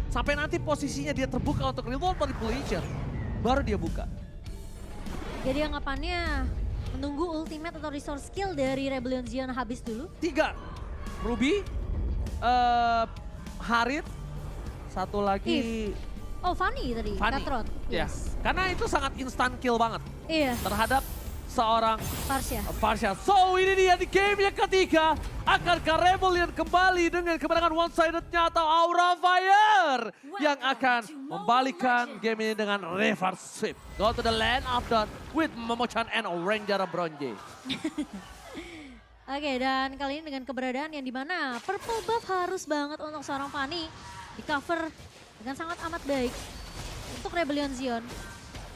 Sampai nanti posisinya dia terbuka untuk reload manipulation. Baru dia buka. Jadi anggapannya menunggu ultimate atau resource skill dari Rebellion Zion habis dulu. 3. Ruby. Harit. Satu lagi. Oh, Fanny tadi, Fanny. Katrot. Ya. Karena itu sangat instant kill banget. Iya, Terhadap seorang Farsha. So ini dia di game yang ketiga. Akankah Rebellion kembali dengan kemenangan one-sided-nya atau Aura Fire yang akan membalikan game ini dengan reverse sweep. Go to the land of dawn with Momo-chan and Ranger Bronze. Oke, dan kali ini dengan keberadaan yang dimana purple buff harus banget untuk seorang Fanny di cover dengan sangat amat baik untuk Rebellion Zion.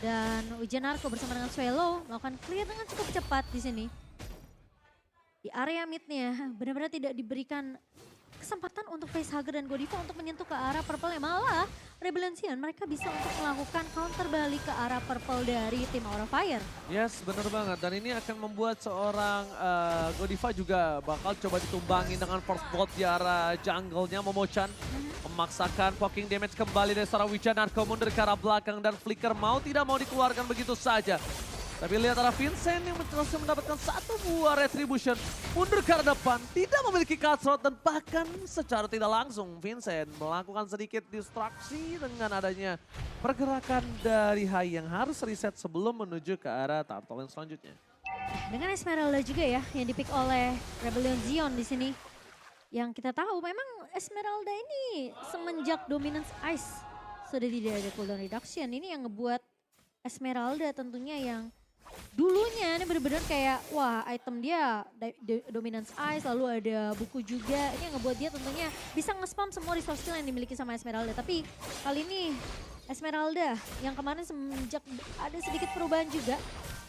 Dan Wijanarko bersama dengan Swallow melakukan clear dengan cukup cepat di sini. Di area midnya benar-benar tidak diberikan kesempatan untuk Facehugger dan Godiva untuk menyentuh ke arah purple. Malah Rebellion Zion mereka bisa untuk melakukan counter balik ke arah purple dari tim Aura Fire. Yes, benar banget. Dan ini akan membuat seorang Godiva juga bakal coba ditumbangi dengan first blood di arah jungle-nya Momo-chan. Memaksakan poking damage kembali dari seorang Wijanarko mundur ke arah belakang dan Flicker mau tidak mau dikeluarkan begitu saja. Tapi lihat arah Vincent yang berhasil mendapatkan satu buah retribution. Mundur ke arah depan, tidak memiliki cutthroat dan bahkan secara tidak langsung Vincent melakukan sedikit distraksi dengan adanya pergerakan dari Hai yang harus reset sebelum menuju ke arah turtle yang selanjutnya. Dengan Esmeralda juga ya yang dipick oleh Rebellion Zion di sini. Yang kita tahu memang Esmeralda ini semenjak Dominance Ice sudah tidak ada cooldown reduction. Ini yang ngebuat Esmeralda tentunya yang dulunya ini benar-benar kayak wah item dia Dominance Ice lalu ada buku juga. Ini yang ngebuat dia tentunya bisa nge-spam semua resource skill yang dimiliki sama Esmeralda. Tapi kali ini Esmeralda yang kemarin semenjak ada sedikit perubahan juga.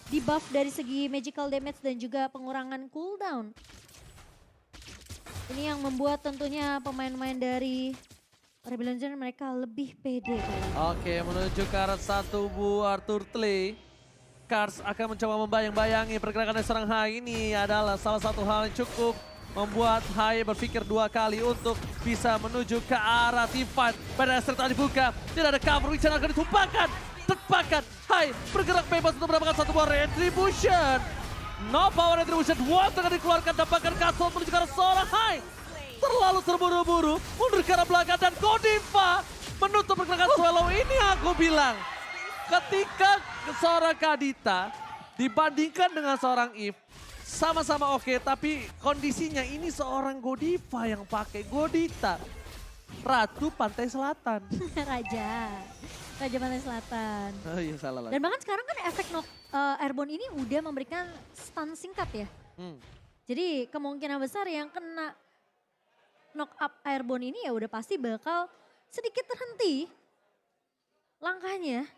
Di buff dari segi magical damage dan juga pengurangan cooldown. Ini yang membuat tentunya pemain-pemain dari Rebellion Zion mereka lebih pede. Oke, menuju ke arah satu buah turtle. Kars akan mencoba membayang-bayangi pergerakan dari seorang Hai. Ini adalah salah satu hal yang cukup membuat Hai berpikir dua kali untuk bisa menuju ke arah team fight. Pada saat dibuka, tidak ada cover, Wican akan ditumpahkan. Tepakan, Hai bergerak bebas untuk mendapatkan satu buah retribution. No power retribution, Watt akan dikeluarkan, dapatkan castle menuju ke arah seorang Hai. Terlalu terburu-buru, mundur ke arah belakang dan Godiva menutup pergerakan Swallow. Ini aku bilang, ketika seorang Kadita dibandingkan dengan seorang Eve, sama-sama oke, tapi kondisinya ini seorang Godiva yang pakai Godita. Ratu Pantai Selatan. Raja Pantai Selatan. Oh iya salah lagi. Dan bahkan sekarang kan efek airborne ini udah memberikan stun singkat ya. Jadi kemungkinan besar yang kena knock up airborne ini ya udah pasti bakal sedikit terhenti langkahnya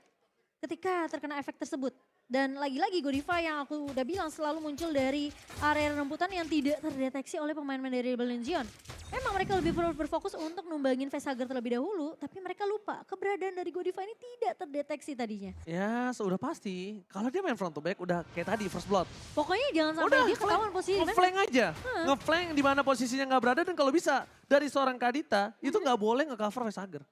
ketika terkena efek tersebut. Dan lagi-lagi Godiva yang aku udah bilang selalu muncul dari area rembutan yang tidak terdeteksi oleh pemain-pemain dari Rebellion Zion. Memang mereka lebih berfokus untuk numbangin Facehugger terlebih dahulu, tapi mereka lupa keberadaan dari Godiva ini tidak terdeteksi tadinya. Ya sudah pasti, kalau dia main front to back udah kayak tadi first blood. Pokoknya jangan sampai dia ketahuan posisi di mana. Ngeflank aja, ngeflank di mana posisinya nggak berada dan kalau bisa dari seorang Kadita itu nggak boleh nge-cover Facehugger.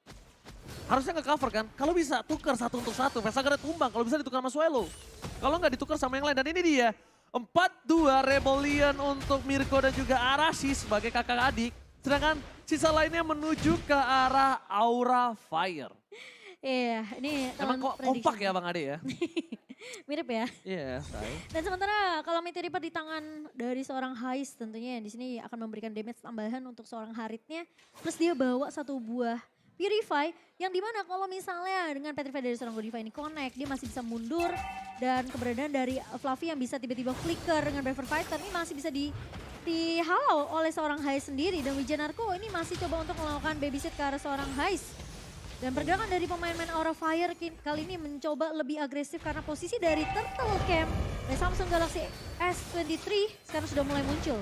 Harusnya nge-cover kan, kalau bisa tukar satu untuk satu, Facehugger tumbang, kalau bisa ditukar sama Swallow. Kalau nggak ditukar sama yang lain, dan ini dia 4-2 Rebellion untuk Mirko dan juga Arashi sebagai kakak adik. Sedangkan sisa lainnya menuju ke arah Aura Fire. Iya, ini emang kok kompak ya Bang Ade ya? Mirip ya. Iya, say. Dan sementara kalau Mighty Reaper di tangan dari seorang Hais tentunya yang di sini akan memberikan damage tambahan untuk seorang Haritnya. Plus dia bawa satu buah Purify yang dimana kalau misalnya dengan Petrify dari seorang Godiva ini connect, dia masih bisa mundur dan keberadaan dari Fluffy yang bisa tiba-tiba flicker dengan Braver Fighter ini masih bisa dihalau oleh seorang Hais sendiri. Dan Wijanarko ini masih coba untuk melakukan babysit ke arah seorang Hais. Dan pergerakan dari pemain-pemain Aura Fire kali ini mencoba lebih agresif karena posisi dari Turtle Camp dari Samsung Galaxy S23 sekarang sudah mulai muncul.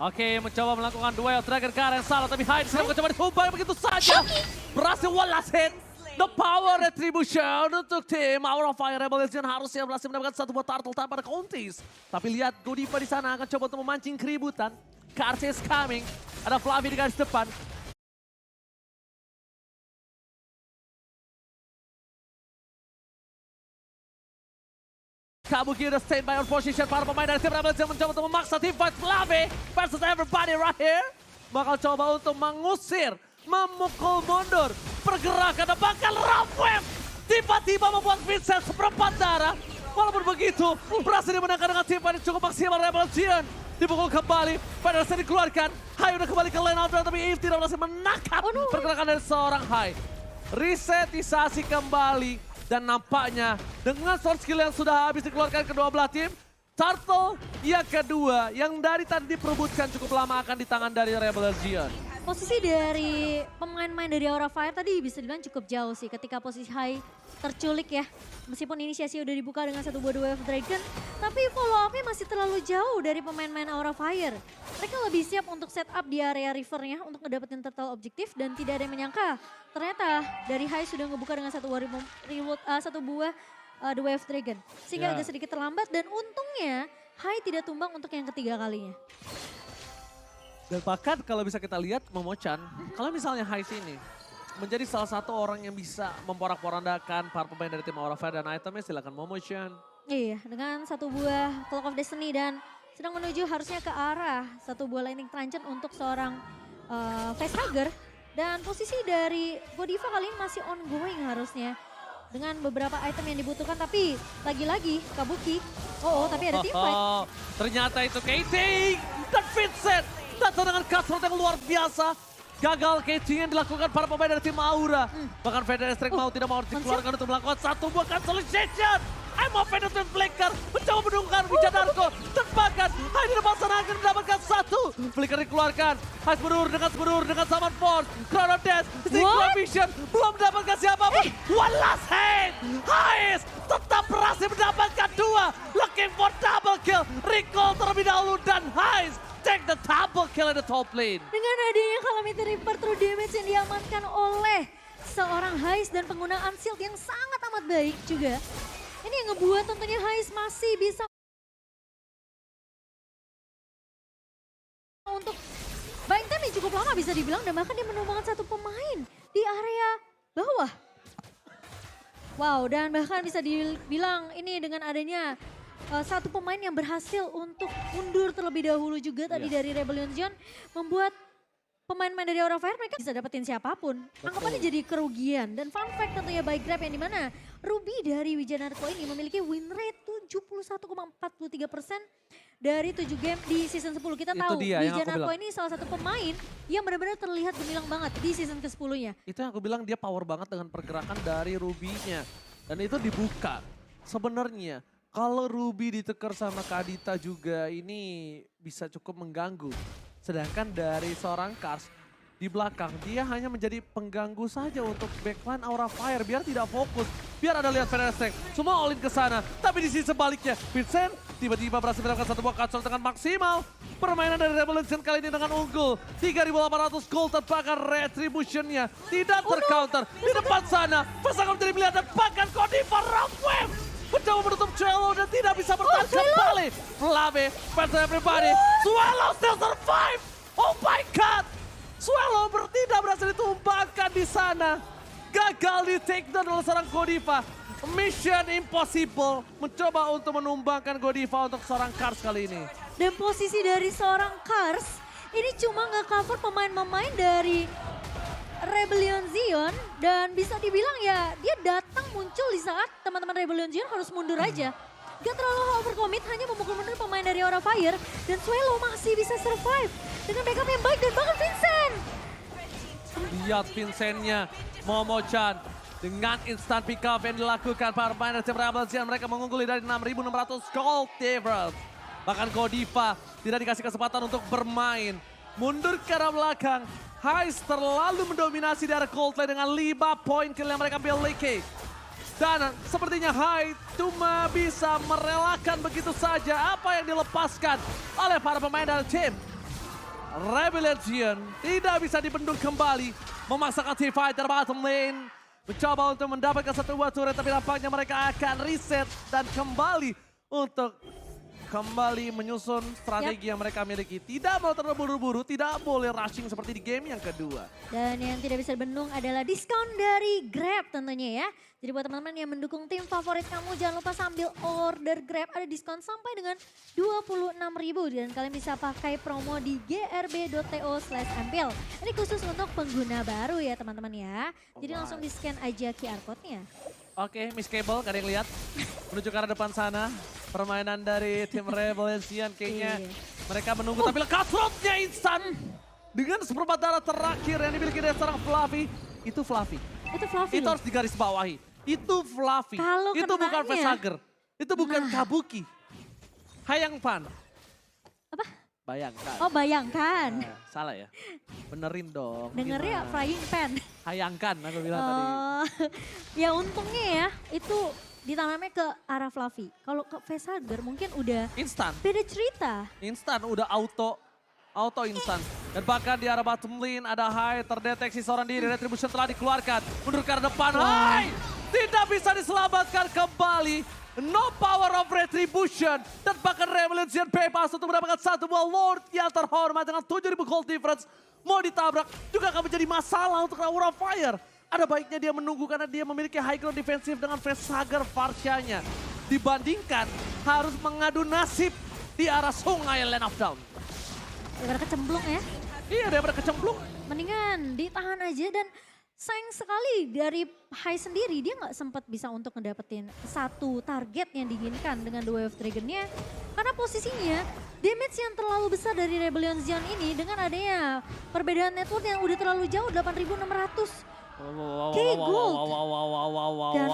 Oke, mencoba melakukan duel Dragon Car yang salah, tapi Hyde sekarang mencoba ditumbang begitu saja. Berhasil one last hit. The power retribution untuk tim Aura Fire Rebellion harusnya berhasil mendapatkan satu buah turtle tanpa ada counties. Tapi lihat Godiva di sana akan coba untuk memancing keributan. Cars is coming. Ada Fluffy di garis depan. Kabuki udah stand by on position. Para pemain dari tim Rebellion mencoba untuk memaksa tim fight Flave versus everybody right here. Bakal coba untuk mengusir, memukul mundur pergerakan dan bahkan Ramweb tiba-tiba membuat Vincent seperempat darah. Walaupun begitu, berhasil dimenangkan dengan tim fight cukup maksimal. Rebellion dipukul kembali, Federasi dikeluarkan. Hai udah kembali ke lane out, tapi Eve tidak berhasil menangkap pergerakan dari seorang Hai. Resetisasi kembali dan nampaknya dengan sword skill yang sudah habis dikeluarkan kedua belah tim, Turtle yang kedua yang dari tadi diperebutkan cukup lama akan di tangan dari Rebellion. Posisi dari pemain-pemain dari Aura Fire tadi bisa dibilang cukup jauh sih ketika posisi Hai terculik ya. Meskipun inisiasi udah dibuka dengan satu buah Wave Dragon, tapi follow up-nya masih terlalu jauh dari pemain-pemain Aura Fire. Mereka lebih siap untuk setup di area rivernya untuk ngedapetin turtle objektif dan tidak ada yang menyangka. Ternyata dari Hai sudah ngebuka dengan satu buah The Wave Dragon. Sehingga agak sedikit terlambat dan untungnya Hai tidak tumbang untuk yang ketiga kalinya. Dan bahkan kalau bisa kita lihat Momochan, kalau misalnya Hai ini menjadi salah satu orang yang bisa memporak-porandakan para pemain dari tim Aura Fire dan itemnya, silakan Momochan. Iya, dengan satu buah Clock of Destiny dan sedang menuju harusnya ke arah satu buah Lightning Truncheon untuk seorang facehugger. Dan posisi dari Godiva kali ini masih ongoing harusnya. Dengan beberapa item yang dibutuhkan, tapi lagi-lagi Kabuki. Tapi ada team fight. Ternyata itu Katie dan Vincent. Datang dengan kasrat yang luar biasa. Gagal catching yang dilakukan para pemain dari tim Aura. Bahkan Federasi mau tidak mau dikeluarkan untuk melakukan satu buah cancellation. Emma Federasi Flicker mencoba menunggang Wijadarko. Dan bahkan Hai di depan sana akan mendapatkan satu. Flicker dikeluarkan. Hai sebenur dengan Summon Force. Chrono Dash, Synchro Vision. Belum mendapatkan siapapun. One last hit. Hai tetap berhasil mendapatkan dua. Looking for double kill. Recall terlebih dahulu dan Hai take the double kill in the top lane. Dengan adanya Calamity Reaper true damage yang diamankan oleh seorang Hais dan penggunaan shield yang sangat amat baik juga. Ini yang ngebuat tentunya Hais masih bisa untuk buying time yang cukup lama bisa dibilang dan bahkan dia menumbangkan satu pemain di area bawah. Wow, dan bahkan bisa dibilang ini dengan adanya satu pemain yang berhasil untuk mundur terlebih dahulu juga tadi dari Rebellion Zone membuat pemain-pemain dari Aura Fire mereka bisa dapetin siapapun. Anggapannya jadi kerugian dan fun fact tentunya by Grab yang dimana Ruby dari Wijanarko ini memiliki win rate 71,43% dari 7 game di season 10. Kita tahu Wijanarko ini salah satu pemain yang benar-benar terlihat gemilang banget di season ke-10-nya. Itu yang aku bilang dia power banget dengan pergerakan dari Ruby-nya. Dan itu dibuka. Sebenarnya kalau Ruby ditekar sama Kadita juga ini bisa cukup mengganggu. Sedangkan dari seorang Kars di belakang dia hanya menjadi pengganggu saja untuk backline Aura Fire biar tidak fokus. Biar ada lihat Federasi semua all in ke sana. Tapi di sisi sebaliknya Vincent tiba-tiba berhasil mendapatkan satu buah kacau dengan maksimal. Permainan dari Rebellion kali ini dengan unggul. 3.800 gold tanpa retribution-nya tidak tercounter. Di depan sana pasangan menjadi pilihan dan bahkan Godiva Ramweb mencoba menutup Cello dan tidak bisa bertahan kembali. Flave, fans everybody. Swallow still survive. Oh my god. Swallow tidak berhasil ditumbangkan di sana. Gagal di take down oleh seorang Godiva. Mission impossible. Mencoba untuk menumbangkan Godiva untuk seorang Kars kali ini. Dan posisi dari seorang Kars ini cuma nge-cover pemain-pemain dari Rebellion Zion dan bisa dibilang ya dia datang muncul di saat teman-teman Rebellion Zion harus mundur aja. Gak terlalu overcommit, hanya memukul mundur pemain dari Aura Fire dan Swallow masih bisa survive dengan backup yang baik dan bahkan Vincent. Lihat Vincent-nya, Momochan dengan instant pick up yang dilakukan para pemain dari tim Rebellion Zion. Mereka mengungguli dari 6.600 gold difference. Bahkan Godiva tidak dikasih kesempatan untuk bermain. Mundur ke arah belakang. Hais terlalu mendominasi dari gold lane dengan 5 poin kill yang mereka miliki. Dan sepertinya Hai cuma bisa merelakan begitu saja apa yang dilepaskan oleh para pemain dari tim Rebellion. Tidak bisa dibendung kembali. Memaksakan team fighter bottom lane. Mencoba untuk mendapatkan satu buah turret tapi nampaknya mereka akan reset dan kembali untuk kembali menyusun strategi yang mereka miliki. Tidak mau terburu-buru, tidak boleh rushing seperti di game yang kedua. Dan yang tidak bisa dibendung adalah diskon dari Grab tentunya ya. Jadi buat teman-teman yang mendukung tim favorit kamu, jangan lupa sambil order Grab ada diskon sampai dengan 26.000 dan kalian bisa pakai promo di grb.to/ampil. Ini khusus untuk pengguna baru ya teman-teman ya. Jadi langsung di scan aja QR code-nya. Oke, Miss Cable, gak ada yang lihat. Menuju ke arah depan sana. Permainan dari tim Rebellion kayaknya mereka menunggu. Tapi cutthroat-nya instan. Dengan seperempat darah terakhir yang dimiliki dari seorang Fluffy. Itu Fluffy. Itu Fluffy Itu loh. harus digarisbawahi. Itu Fluffy. Kalau Itu bukan kenanya- Facehugger. Itu bukan Kabuki. Hayang Pan. Apa? Bayangkan. Oh bayangkan. Nah, salah ya? Benerin dong. Dengernya gimana? frying pan. Hayangkan aku bilang tadi. Ya untungnya ya itu ditanamnya ke arah Fluffy. Kalau ke Facehugger mungkin udah Instan. beda cerita. Instan udah auto instan. Dan bahkan di arah bottom lane ada Hai terdeteksi seorang diri. Retribution telah dikeluarkan. Mundur ke arah depan. Hai tidak bisa diselamatkan kembali. No power of retribution. Dan bahkan Rebellion bebas untuk mendapatkan satu buah Lord yang terhormat dengan 7.000 gold difference. Mau ditabrak juga akan menjadi masalah untuk Aura Fire. Ada baiknya dia menunggu karena dia memiliki high ground defensif dengan Facehugger Farshanya. Dibandingkan harus mengadu nasib di arah sungai Land of Dawn. Daripada kecemplung ya. Iya, daripada kecemplung. Mendingan ditahan aja dan sayang sekali dari Hai sendiri dia nggak sempat bisa untuk ngedapetin satu target yang diinginkan dengan The Way of Dragon-nya. Karena posisinya damage yang terlalu besar dari Rebellion Zion ini dengan adanya perbedaan network yang udah terlalu jauh 8.600. Kayak gold. Dan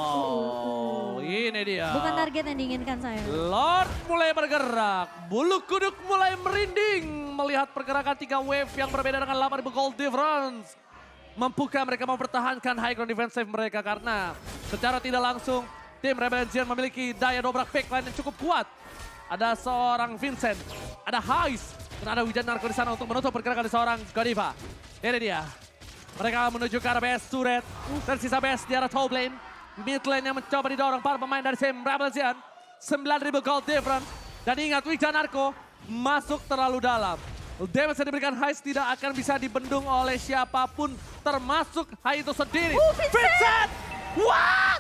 Ini dia. bukan target yang diinginkan saya. Lord mulai bergerak. Bulu kuduk mulai merinding. Melihat pergerakan 3 wave yang berbeda dengan 8.000 gold difference. Mampukah mereka mempertahankan high ground defensive mereka karena secara tidak langsung tim Rebellion memiliki daya dobrak backline yang cukup kuat. Ada seorang Vincent, ada Hais, dan ada Wijan Narko di sana untuk menutup pergerakan dari seorang Godiva. Ini dia. Mereka menuju ke arah BS Turret. Tersisa BS di arah top lane. Mid lane yang mencoba didorong para pemain dari tim Rebellion. 9.000 gold difference. Dan ingat Wijan Narko masuk terlalu dalam. Damage yang diberikan Hais tidak akan bisa dibendung oleh siapapun, termasuk Hai itu sendiri. Vincent! What?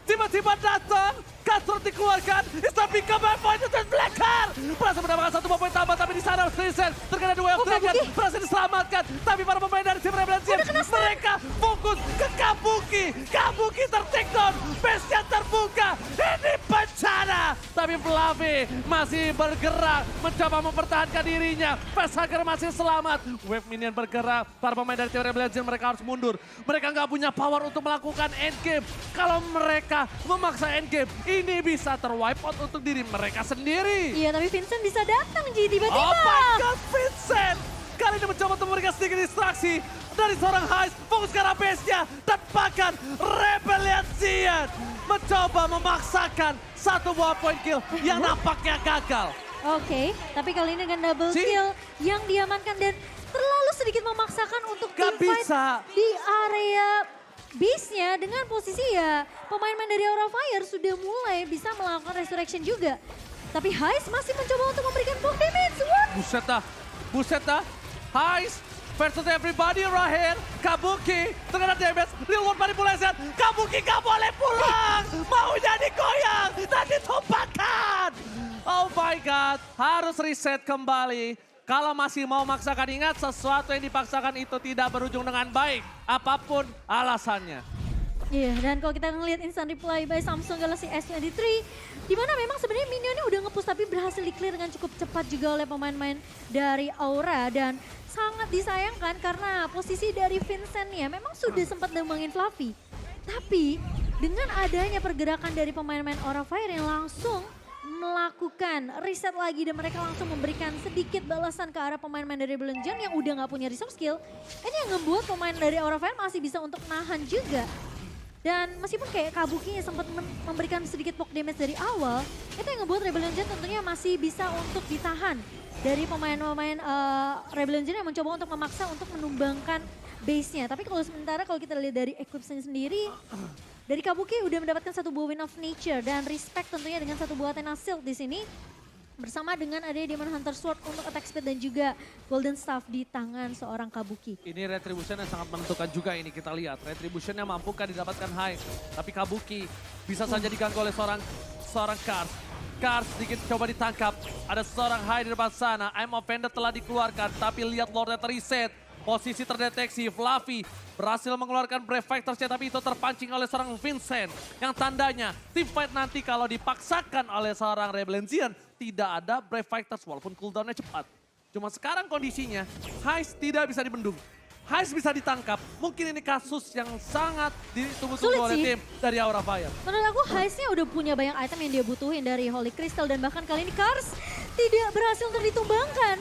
Tiba-tiba datang, cutthroat dikeluarkan, Instant become my point to Blacker! Berhasil mendapatkan satu poin tambah, tapi di sana Vincent terkena dua of Dragon, berhasil diselamatkan. Tapi para pemain dari tim Rebellion, mereka fokus ke Kabuki. Kabuki ter-take down, base-nya terbuka. Ini bencana. Tapi Fluffy masih bergerak, mencoba mempertahankan dirinya. Facehugger masih selamat. Wave minion bergerak, para pemain dari tim Rebellion mereka harus mundur. Mereka nggak punya power untuk melakukan endgame. Kalau mereka memaksa endgame, ini bisa terwipe out untuk diri mereka sendiri. Iya tapi Vincent bisa datang Ji tiba-tiba. Oh my god, Vincent! Kali ini mencoba untuk memberikan sedikit distraksi dari seorang Hais, fokus ke arah base-nya, dan bahkan Rebellion Zion mencoba memaksakan satu buah point kill yang nampaknya gagal. Oke, tapi kali ini dengan double kill yang diamankan dan terlalu sedikit memaksakan untuk Gak teamfight bisa. di area base-nya dengan posisi ya pemain-pemain dari Aura Fire sudah mulai bisa melakukan resurrection juga. Tapi Hais masih mencoba untuk memberikan block damage. What? Buset dah. Hais versus everybody right here. Kabuki terkena damage. Real world manipulation. Kabuki gak boleh pulang. Maunya digoyang dan ditumpahkan. Oh my god. Harus reset kembali. Kalau masih mau maksakan, ingat sesuatu yang dipaksakan itu tidak berujung dengan baik. Apapun alasannya. Iya, dan kalau kita ngelihat instant reply by Samsung Galaxy S23, di mana memang sebenarnya minionnya udah nge-push tapi berhasil di-clear dengan cukup cepat juga oleh pemain-pemain dari Aura. Dan sangat disayangkan karena posisi dari Vincent ya memang sudah sempat nembangin Fluffy. Tapi dengan adanya pergerakan dari pemain-pemain Aura Fire yang langsung melakukan reset lagi dan mereka langsung memberikan sedikit balasan ke arah pemain-pemain dari Rebellion yang udah nggak punya resource skill. Ini yang ngebuat pemain dari Aura Fire masih bisa untuk nahan juga. Dan meskipun kayak Kabuki sempat memberikan sedikit poke damage dari awal, itu yang ngebuat Rebellion tentunya masih bisa untuk ditahan dari pemain-pemain Rebellion yang mencoba untuk memaksa untuk menumbangkan base-nya. Tapi kalau sementara kalau kita lihat dari equipment sendiri, dari Kabuki udah mendapatkan satu buah Wind of Nature dan respect tentunya dengan satu buah Athena Silk di sini. Bersama dengan adanya Demon Hunter Sword untuk attack speed dan juga Golden Staff di tangan seorang Kabuki. Ini Retribution yang sangat menentukan juga ini kita lihat. Retribution yang mampukah didapatkan Hai. Tapi Kabuki bisa saja diganggu oleh seorang Kars. Kars sedikit coba ditangkap. Ada seorang Hai di depan sana. I'm Offended telah dikeluarkan. Tapi lihat Lordnya terreset. Posisi terdeteksi. Fluffy berhasil mengeluarkan Brave Fighters-nya, tapi itu terpancing oleh seorang Vincent. Yang tandanya team fight nanti kalau dipaksakan oleh seorang Rebellion tidak ada Brave Fighters walaupun cooldown-nya cepat. Cuma sekarang kondisinya Heist tidak bisa dibendung. Heist bisa ditangkap. Mungkin ini kasus yang sangat ditunggu-tunggu oleh tim dari Aura Fire. Menurut aku Heist-nya udah punya banyak item yang dia butuhin dari Holy Crystal dan bahkan kali ini Kars tidak berhasil untuk ditumbangkan.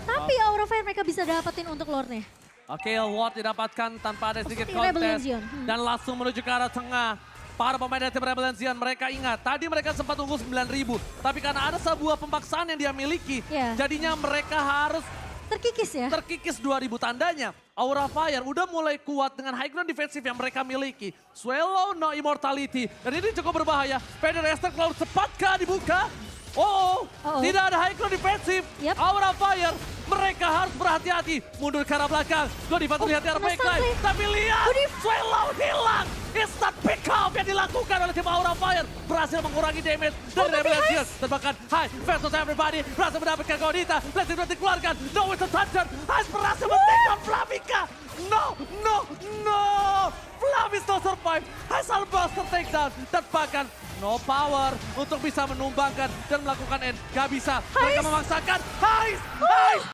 Tapi Aura Fire mereka bisa dapetin untuk Lord-nya. Oke, Ward didapatkan tanpa ada sedikit Seperti kontes. Rebellion. Dan langsung menuju ke arah tengah. Para pemain dari tim Rebellion, mereka ingat, tadi mereka sempat unggul 9.000. Tapi karena ada sebuah pemaksaan yang dia miliki, jadinya mereka harus terkikis ya. Terkikis 2.000 tandanya. Aura Fire udah mulai kuat dengan high ground defensif yang mereka miliki. Swallow no immortality. Dan ini cukup berbahaya. Spider Esther Cloud cepatkah dibuka? Tidak ada high ground defensif. Aura Fire, mereka harus berhati-hati. Mundur ke arah belakang. Godiva terlihat di arah backline. Tapi lihat, Swallow hilang. Instant pick up yang dilakukan oleh tim Aura Fire. Berhasil mengurangi damage dari Rebellion. Dan bahkan Hai versus everybody. Berhasil mendapatkan Godita. Blessing berhasil dikeluarkan. No Winston Toucher. Hai berhasil men-take Flavika. No. Flavis no survive. Hasil Buster takedown. Dan bahkan no power untuk bisa menumbangkan dan melakukan end. Gak bisa. Mereka memaksakan. Hai.